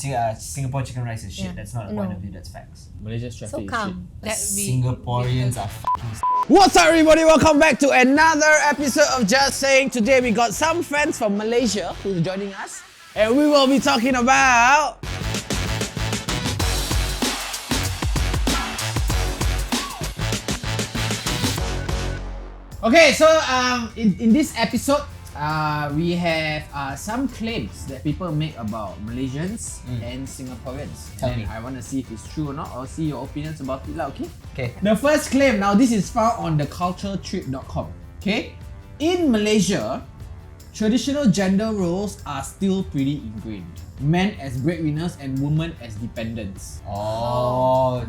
Singapore chicken rice is shit. That's not a point of view, that's facts. Malaysia's traffic So is calm. Singaporeans are fucking What's up, everybody? Welcome back to another episode of Just Saying. Today we got some friends from Malaysia who's joining us, and we will be talking about okay, so in this episode, we have some claims that people make about Malaysians and Singaporeans. Tell and me. I want to see if it's true or not, or see your opinions about it, okay? Okay. The first claim, now this is found on theculturetrip.com. Okay? In Malaysia, traditional gender roles are still pretty ingrained. Men as breadwinners and women as dependents.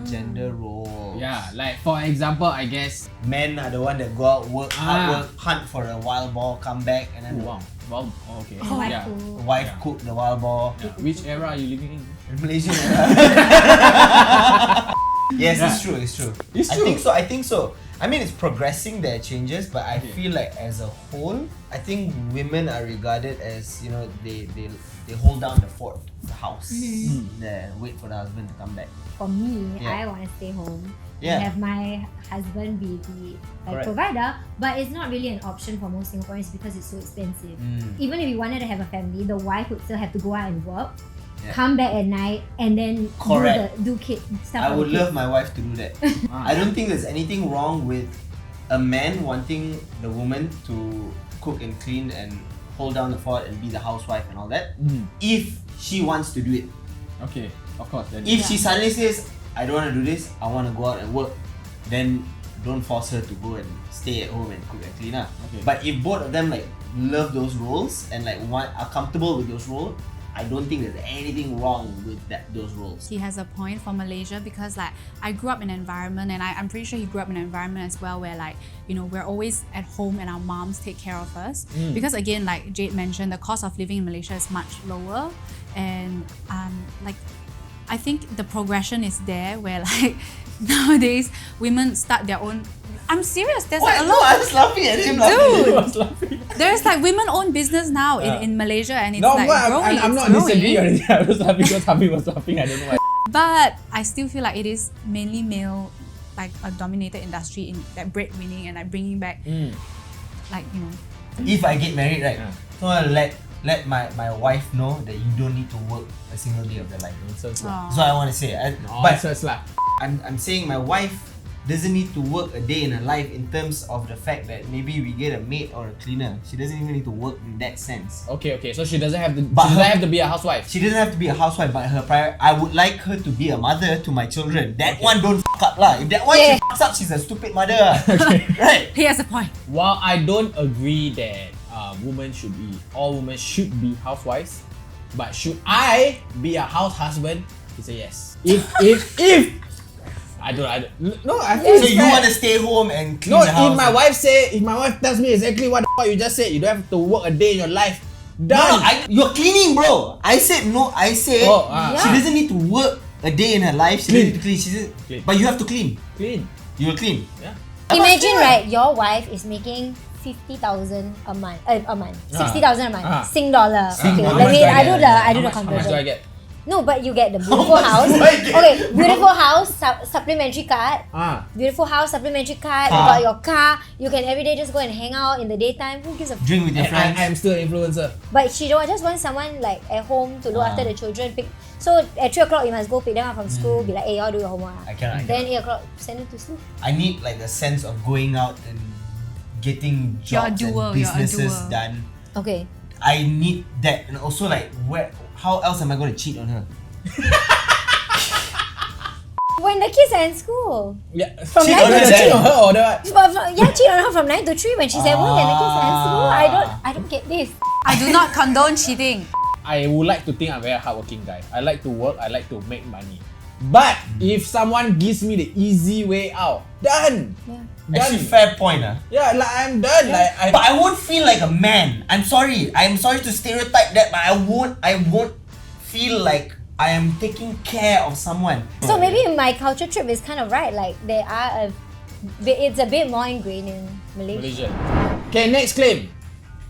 Gender roles. Yeah, like for example, I guess. Men are the one that go out, work, hard work, hunt for a wild boar, come back, and then Wow. Well, okay. Oh, yeah. the wife cook the wild boar. Yeah. Which era are you living in? Malaysian. Yes, Yeah. it's true. It's true. It's I true. think so. I mean, it's progressing. There are changes, but I feel like as a whole, I think women are regarded as, you know, they hold down the fort, the house, wait for the husband to come back. For me, Yeah. I want to stay home. Yeah. And have my husband be the Correct. provider, but it's not really an option for most Singaporeans because it's so expensive. Even if you wanted to have a family, the wife would still have to go out and work, come back at night, and then Correct. do kid stuff. I for would the love kids. my wife to do that. I don't think there's anything wrong with a man wanting the woman to cook and clean and hold down the fort and be the housewife and all that. If she wants to do it. Okay, of course. Then If she suddenly says, I don't want to do this, I want to go out and work, then don't force her to go and stay at home and cook and clean up. Okay. But if both of them like love those roles and like are comfortable with those roles, I don't think there's anything wrong with those roles. He has a point for Malaysia because like I grew up in an environment, and I'm pretty sure he grew up in an environment as well where like, you know, we're always at home and our moms take care of us. Because again, like Jade mentioned, the cost of living in Malaysia is much lower, and like I think the progression is there where like nowadays women start their own. I'm serious. There's like a No, lot. I was laughing at him. Dude, there's like women-owned business now in Malaysia, and it's like growing. I'm not it's growing. disagreeing or anything. I was laughing because Harvey was laughing. I don't know why. But I still feel like it is mainly male, like a dominated industry in that breadwinning and like bringing back, like, you know. If I get married, right, so I'll let my wife know that you don't need to work a single day of your life. Nonsense Aw. So I want to say, Nonsense lah. I'm saying my wife doesn't need to work a day in her life in terms of the fact that maybe we get a maid or a cleaner. She doesn't even need to work in that sense. Okay. So she doesn't have to. But She doesn't have to be a housewife. She doesn't have to be a housewife, but I would like her to be a mother to my children. That one don't fuck up lah. If that one she fucks up, she's a stupid mother. Right? He has a point. While I don't agree that all women should be housewives, but should I be a house husband? It's a yes. If I don't no, I feel So it's you fair. want to stay home and clean No, the house? if my wife tells me exactly what the fuck you just said, you don't have to work a day in your life. No, Done. you're cleaning, bro. I said no. I said she doesn't need to work a day in her life. She doesn't need to clean. Clean. But you have to clean. Clean. You will clean. Yeah. Imagine, right? Your wife is making 50,000 a month. 60,000 a month. Sing dollar. Okay, How let much me. do I I do get? the How much do I conversion. get? No, but you get the beautiful much house. do I get? Okay, beautiful house, supplementary card. Beautiful house, supplementary card. You Car. got your car. You can every day just go and hang out in the daytime. Who gives a Drink with your friends. I'm still an influencer. But she don't just want someone like at home to look after the children. So at 3 o'clock you must go pick them up from school. Be like, hey, y'all do your homework. I cannot. Then 8 o'clock send them to sleep. I need like a sense of going out and getting You're a jobs doer, and you're a businesses doer. done. Okay. I need that, and also like how else am I going to cheat on her? When the kids are in school. Yeah. From Cheat 9 on to her, 3. Cheat on her or what? Cheat on her from 9 to 3 when she's at work and the kids are in school. I don't get this. I do not condone cheating. I would like to think I'm a very hardworking guy. I like to work, I like to make money. But if someone gives me the easy way out, done. Yeah. Actually, fair point. Yeah, like I'm done. Like But I won't feel like a man. I'm sorry to stereotype that, but I won't feel like I am taking care of someone. So maybe my culture trip is kind of right. Like it's a bit more ingrained in Malaysia. Malaysia. Okay, next claim.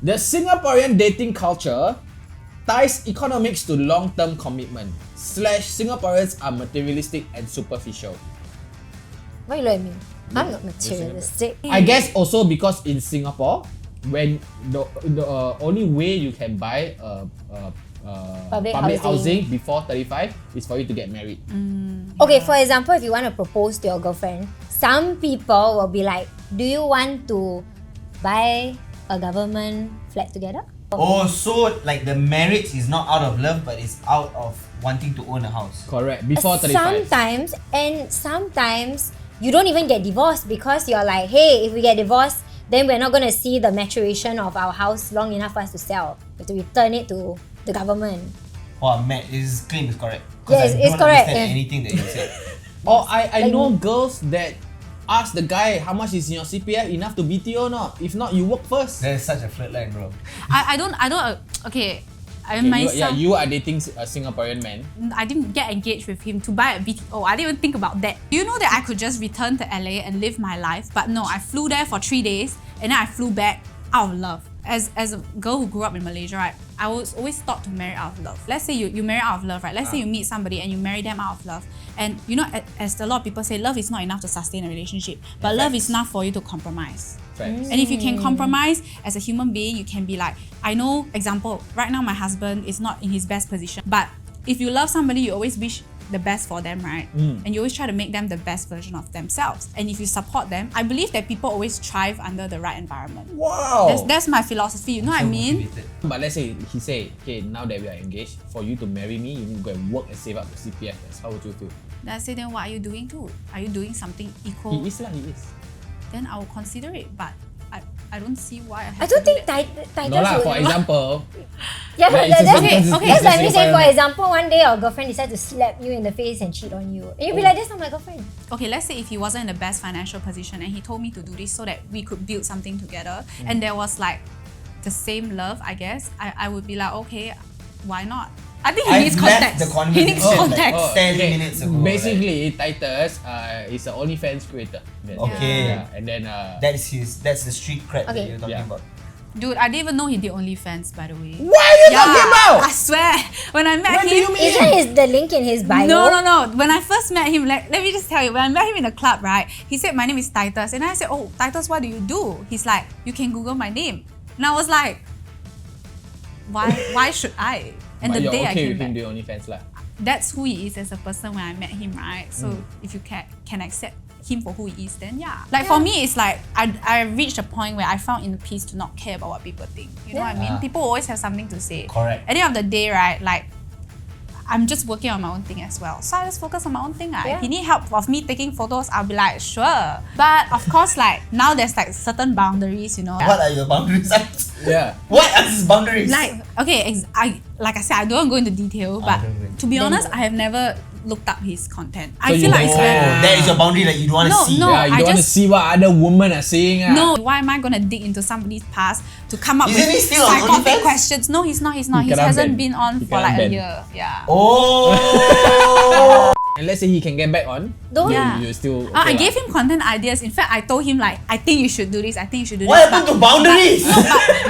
The Singaporean dating culture ties economics to long-term commitment. / Singaporeans are materialistic and superficial. Why you look at me? I'm not materialistic. I guess also because in Singapore, when the only way you can buy public housing before 35 is for you to get married. Okay, for example, if you want to propose to your girlfriend, some people will be like, do you want to buy a government flat together? Oh, so like the marriage is not out of love, but it's out of wanting to own a house. Correct. Before 35. Sometimes you don't even get divorced because you're like, hey, if we get divorced, then we're not going to see the maturation of our house long enough for us to sell. We have to return it to the government. Wow, Matt, his claim is correct. Yes, it's correct. I don't understand anything that you said. Or I know girls that ask the guy how much is in your CPF enough to BTO or not. If not, you work first. That is such a flirt line, bro. I don't. Okay. You are dating a Singaporean man. I didn't get engaged with him to buy a BTO. I didn't even think about that. Do you know that I could just return to LA and live my life? But no, I flew there for 3 days and then I flew back out of love. As a girl who grew up in Malaysia, right, I was always taught to marry out of love. Let's say you marry out of love, right? Let's say you meet somebody and you marry them out of love. And you know, as a lot of people say, love is not enough to sustain a relationship. But love is enough for you to compromise. And if you can compromise as a human being, you can be like, I know, example, right now my husband is not in his best position. But if you love somebody, you always wish the best for them, right? And you always try to make them the best version of themselves. And if you support them, I believe that people always thrive under the right environment. Wow! That's my philosophy, you know what I mean? But let's say he say, okay, now that we are engaged, for you to marry me, you need to go and work and save up the CPF. How would you feel? Then I say, then what are you doing too? Are you doing something equal? He is. Then I will consider it, but I don't see why I have I don't to do think that. Titus No lah, would. for example. Yeah, but it's a that's Singaporean- okay. That's like me saying, for Singaporean- example, one day your girlfriend decides to slap you in the face and cheat on you. And you'll be like, that's not my girlfriend. Okay, let's say if he wasn't in the best financial position and he told me to do this so that we could build something together and there was like the same love, I guess, I would be like, okay, why not? I think he needs context. The He needs conversation context. 10 minutes ago. Basically, Titus is an OnlyFans creator. Okay. Yeah, and then That's the street cred that Okay. you're talking about. Dude, I didn't even know he did OnlyFans, by the way. what are you talking about? I swear, when I met When do him, you mean? Isn't the link in his bio? No. When I first met him, let me just tell you, when I met him in the club, right, he said, my name is Titus. And I said, oh, Titus, what do you do? He's like, you can Google my name. And I was like, why should I? And But the you're day I okay came with back, him doing OnlyFans lah. that's who he is as a person when I met him, right? So if you can accept him for who he is, then yeah. Like for me, it's like I reached a point where I found inner peace to not care about what people think. You know what I mean? People always have something to say. Correct. At the end of the day, right, like I'm just working on my own thing as well. So I just focus on my own thing. Yeah. If he need help of me taking photos, I'll be like, sure. But of course, like now there's like certain boundaries, you know. What are your boundaries? Yeah. What are his boundaries? Like, okay, like I said, I don't go into detail, but don't go into to be honest, I have never looked up his content. I So feel you like it's don't- very... that is your boundary that you don't want to No, see. no. Yeah, you I don't want to just- see what other women are saying. No, why am I gonna dig into somebody's past to come up Isn't with he still on psychotic OnlyFans? questions? No, he's not. He cannot hasn't ban. been on He for cannot like ban. a year. Yeah. Oh. And let's say he can get back on. Don't. Yeah. You still. I okay gave lah. him content ideas. In fact, I told him like, I think you should do this. I think you should do What this. happened to boundaries?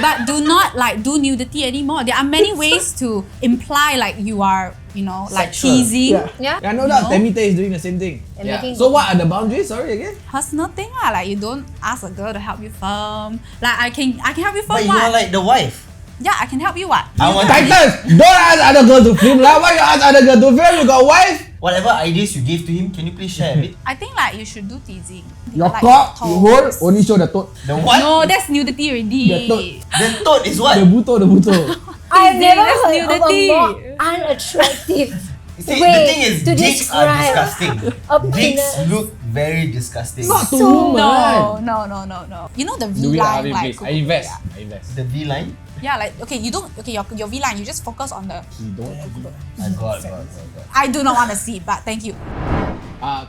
But do not like do nudity anymore. There are many ways to imply like you are, you know, like Sexual. teasing. Yeah. Yeah, no doubt. No. Temita is doing the same thing. And Yeah. making- So what are the boundaries? Sorry again. Personal thing lah. Like you don't ask a girl to help you film. Like I can help you But film you are what? like the wife. Yeah, I can help you what? I want Titus, don't ask other girls to film lah. Why you ask other girls to film? You got wife? whatever ideas you gave to him, can you please share a bit? I think like you should do teasing. Your Like cock, you hold, toes. only show the toad. The what? No, that's nudity already. The toad. The toad is what? The buto. I've never That's heard of a nudity. more unattractive See, way the thing is, to dicks are describe disgusting. a Dicks penis. look very disgusting. Not to So- woman. No. You know the V Do it line, Harvinth, like please. I invest. I invest. The V line? Yeah, like okay, you don't your V line. You just focus on the. You don't. I got. I do not want to see, but thank you.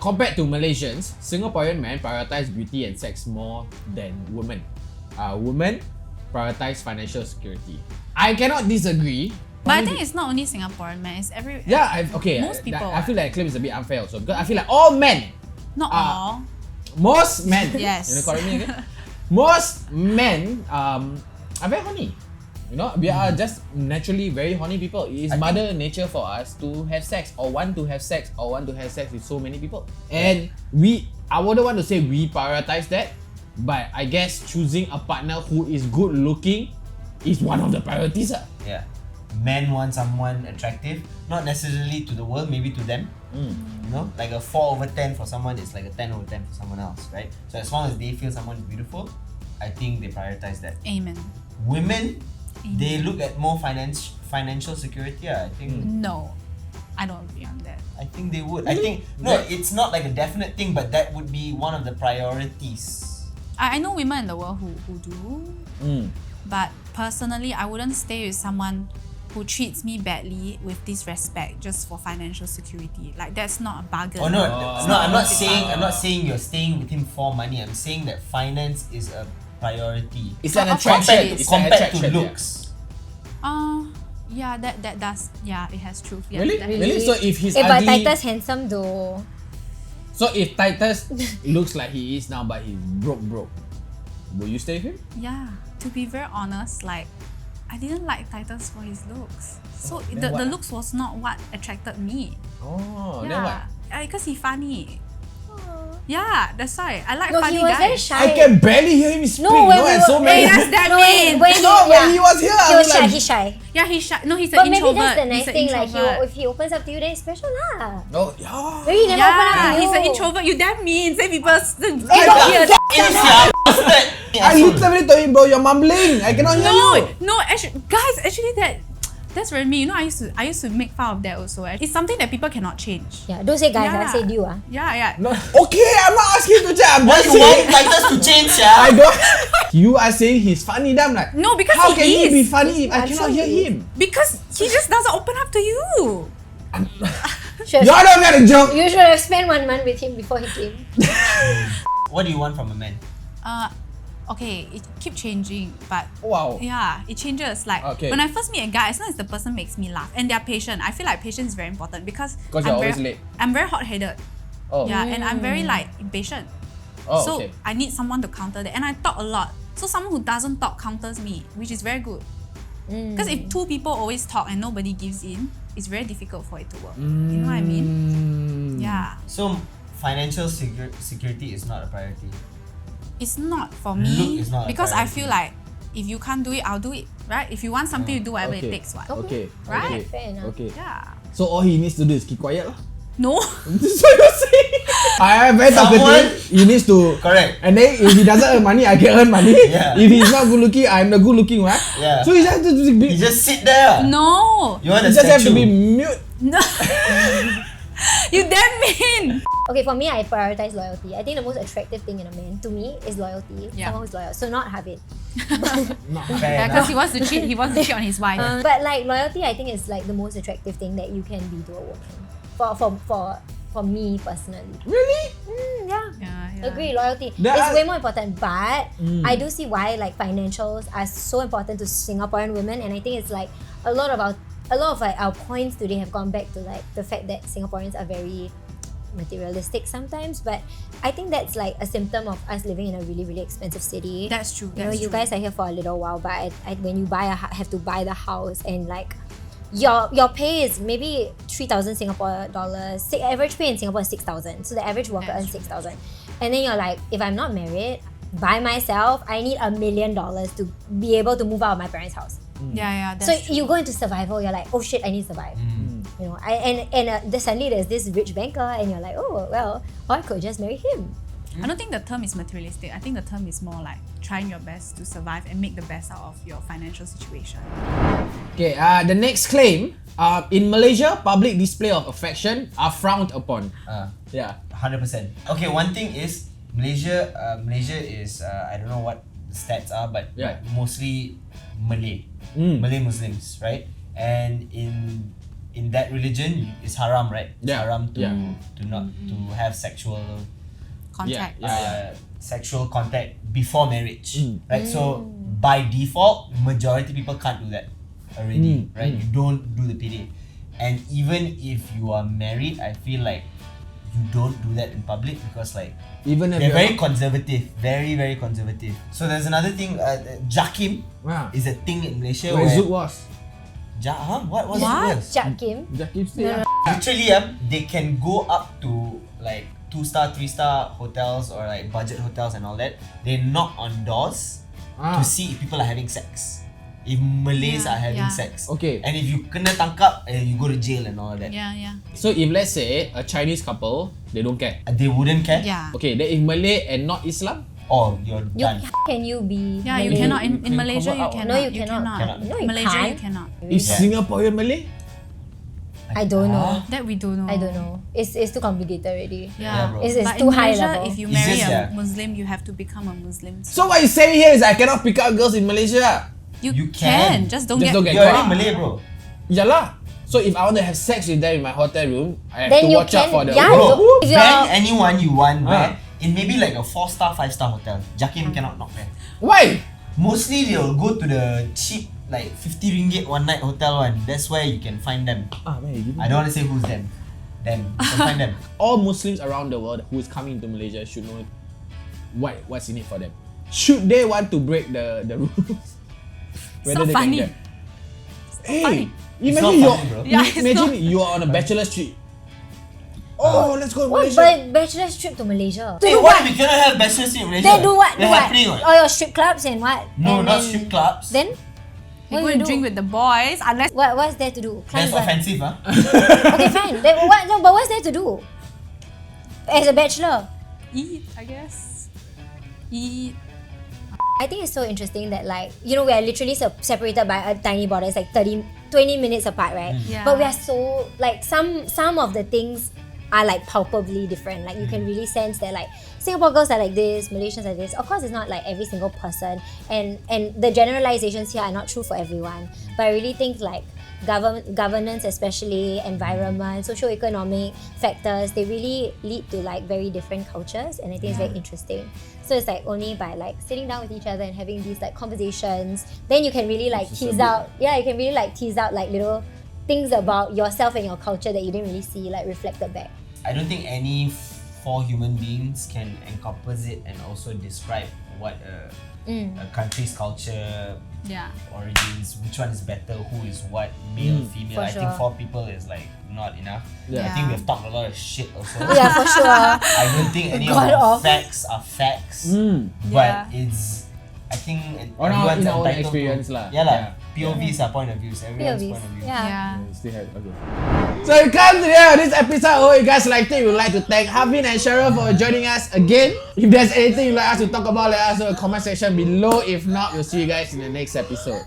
Compared to Malaysians, Singaporean men prioritize beauty and sex more than women. Women prioritize financial security. I cannot disagree. But I think it's not only Singaporean man. It's every. Yeah, Most people, I feel like claim is a bit unfair also because I feel like all men, Not all. most men. Yes. You know, correct me again. Most men are very horny. You know, we are just naturally very horny people. It is mother nature for us to have sex or want to have sex with so many people. And I wouldn't want to say we prioritize that, but I guess choosing a partner who is good looking is one of the priorities. Yeah. Men want someone attractive, not necessarily to the world, maybe to them. You know, like a 4/10 for someone is like a 10/10 for someone else, right? So as long as they feel someone is beautiful, I think they prioritize that. Amen. Women, they look at more financial security. I think. No, I don't agree on that. I think they would. I think no, it's not like a definite thing, but that would be one of the priorities. I know women in the world who do, but personally, I wouldn't stay with someone who treats me badly with disrespect just for financial security. Like that's not a bargain. Oh no, I'm not saying you're staying with him for money. I'm saying that finance is a priority. It's an Of course attraction. it is. It's an Compared attraction, to looks. Yeah, that does. Yeah, it has truth. Yeah, Really? that- Really? So if he's But ugly, Titus handsome though. so if Titus looks like he is now, but he's broke, will you stay with him? Yeah. To be very honest, like I didn't like Titus for his looks. So then the what? looks was not what attracted me. Oh, then what? Yeah, because he's funny. Yeah, that's why I like No, funny he was very guys. shy. I can barely hear him speak. No, when we and were- so many. Hey, that's that No, mean. when He was here. he I was was shy. like, He's shy. Yeah, he's shy. No, he's But an maybe introvert. that's the nice He's an thing. Like introvert. if he opens up to you, then it's special lah. oh yeah. Maybe he never open up to Yeah, you. he's an introvert. You damn mean. Say people. I literally told him, bro, you're mumbling. I cannot hear you. No, actually, guys, that's very me. You know, I used to make fun of that also. It's something that people cannot change. Yeah, don't say guys. Yeah. I said you ah. Yeah. No. Okay, I'm not asking you to change. I'm Why just you want saying. Titus to change, I yeah? don't. You are saying he's funny, damn like. No, because how he can he is. be funny if I I'm cannot sure hear he is. him? Because he just doesn't open up to you. Should You're have, not gonna joke. you should have spent 1 month with him before he came. What do you want from a man? Okay, it keep changing, but Wow. yeah, it changes. Like Okay. when I first meet a guy, as long as the person makes me laugh and they're patient, I feel like patience is very important because 'Cause you're always late. I'm very hot-headed. Oh. Yeah, and I'm very like impatient. Oh, So okay. I need someone to counter that, and I talk a lot. So someone who doesn't talk counters me, which is very good. Because if two people always talk and nobody gives in, it's very difficult for it to work. You know what I mean? Yeah. So financial security is not a priority. It's not for Look me is not a because I priority. feel like if you can't do it, I'll do it. Right? If you want something, you do whatever it takes. What? Okay. Right? Fair enough. Okay. Yeah. So all he needs to do is keep quiet lah. No. That's what you're saying. I am very talkative. He needs to. Correct. And then if he doesn't earn money, I can earn money. Yeah. If he's not good looking, I'm the good looking one. Yeah. So he just has to be. You just sit there. No. You want He a just have to statue. be mute. No. You damn mean. Okay, for me, I prioritize loyalty. I think the most attractive thing in a man to me is loyalty. Yeah. Someone who's loyal. So not Harvinth. Fair Yeah, enough. because he wants to cheat. He wants to cheat on his wife. But like loyalty, I think is like the most attractive thing that you can be to a woman. For me personally. Really? Yeah. Yeah. Agree, loyalty There is are- way more important, but I do see why like financials are so important to Singaporean women, and I think it's like a lot of our points today have gone back to like the fact that Singaporeans are very materialistic sometimes, but I think that's like a symptom of us living in a really, really expensive city. That's true. You know, That's you true. guys are here for a little while, but when you have to buy the house, and like your pay is maybe 3,000 Singapore dollars. Average pay in Singapore is 6,000. So the average worker That's earns 6,000. And then you're like, if I'm not married by myself, I need $1 million to be able to move out of my parents' house. Yeah. That's So true. you go into survival, you're like, oh shit, I need to survive. You know, suddenly there's this rich banker, and you're like, oh well, or I could just marry him. I don't think the term is materialistic. I think the term is more like trying your best to survive and make the best out of your financial situation. Okay. The next claim. In Malaysia, public display of affection are frowned upon. Yeah. 100%. Okay, one thing is Malaysia is I don't know what the stats are, but mostly Malay Muslims, right? And in that religion, it's haram, right? It's haram to not to have sexual Contact. sexual contact before marriage, right? So by default, majority people can't do that already, right? You don't do the PD, and even if you are married, I feel like you don't do that in public because like Even if they're you're very not- conservative, very conservative. So there's another thing, Jakim Ah. is a thing in Malaysia where where Zook was. What was What? it? Jack Kim. Jakim stay. No, no. Literally, they can go up to like 2-star, 3-star hotels or like budget hotels and all that. They knock on doors Ah. to see if people are having sex. If Malays Yeah, are having yeah. sex. Okay. And if you kena tangkap, you go to jail and all that. Yeah. So if let's say a Chinese couple, they don't care. They wouldn't care. Yeah. Okay, then if Malay and not Islam, Or you're You, done. can you be Yeah, you Malay? cannot. In can Malaysia, convert you out. cannot. No, you cannot. Cannot. No, you Malaysia, can't. you cannot. is Yeah. Singaporean Malay? I don't know. That we don't know. I don't know. It's too complicated already. Yeah, bro. It's But too in high Malaysia, level. if you It's marry just, a yeah. Muslim, you have to become a Muslim. So what you saying here is I cannot pick up girls in Malaysia? You can. can. Just don't Just get. don't get You're already caught. Malay, bro. Yeah lah. So if I want to have sex with them in my hotel room, I have Then to you watch out can- for the yeah, Whoop. you- If you're- Bang anyone you want Ah. where in maybe like a 4-star, 5-star hotel. Jakim cannot knock there. Why? Mostly they'll go to the cheap like 50 ringgit one night hotel one. That's where you can find them. Ah, man, you give me- I don't want to say who's them. Them. You can find them. All Muslims around the world who is coming to Malaysia should know what's in it for them. Should they want to break the rules? not funny. Hey, It's imagine not funny, bro. Yeah, it's imagine not. you are on a bachelor's trip. Oh, let's go to What? Malaysia. But bachelor's trip to Malaysia. To Hey, do what what? if we cannot have bachelor's in Malaysia? Then do what? They're Do what? happening, what? Or your strip clubs and what? No, and not then- strip clubs. Then You what go you and do? drink with the boys unless. What's there to do? Climb That's what? offensive, huh? Okay, fine. Then what? No, but what's there to do? As a bachelor, Eat, I guess. Eat. I think it's so interesting that like we are literally separated by a tiny border. It's like 20 minutes apart, right? Yeah. But we are so like some of the things are like palpably different. Like you can really sense that like Singapore girls are like this, Malaysians are this. Of course, it's not like every single person, and the generalizations here are not true for everyone. But I really think like governance, especially environment, socio-economic factors, they really lead to like very different cultures, and I think it's very interesting. So it's like only by like sitting down with each other and having these like conversations, then you can really like tease out like little things about yourself and your culture that you didn't really see like reflected back. I don't think any 4 human beings can encompass it and also describe what a country's culture, Yeah. origins, which one is better, who is what, male, female. For I think sure. 4 people is like not enough. Yeah. I think we've talked a lot of shit also. Yeah, for sure. I don't think any of God the off. facts are facts, Yeah. but it's, I think On our- everyone's in our own entitled experience to, lah. yeah lah. Yeah. POVs are point of views. Everyone's POVs. point of view. Yeah. Yeah. Still have, okay. So we come to the end of this episode. I hope you guys liked it. We would like to thank Harvinth and Cheryl for joining us again. If there's anything you'd like us to talk about, let us know in the comment section below. If not, we'll see you guys in the next episode.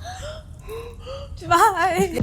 Bye.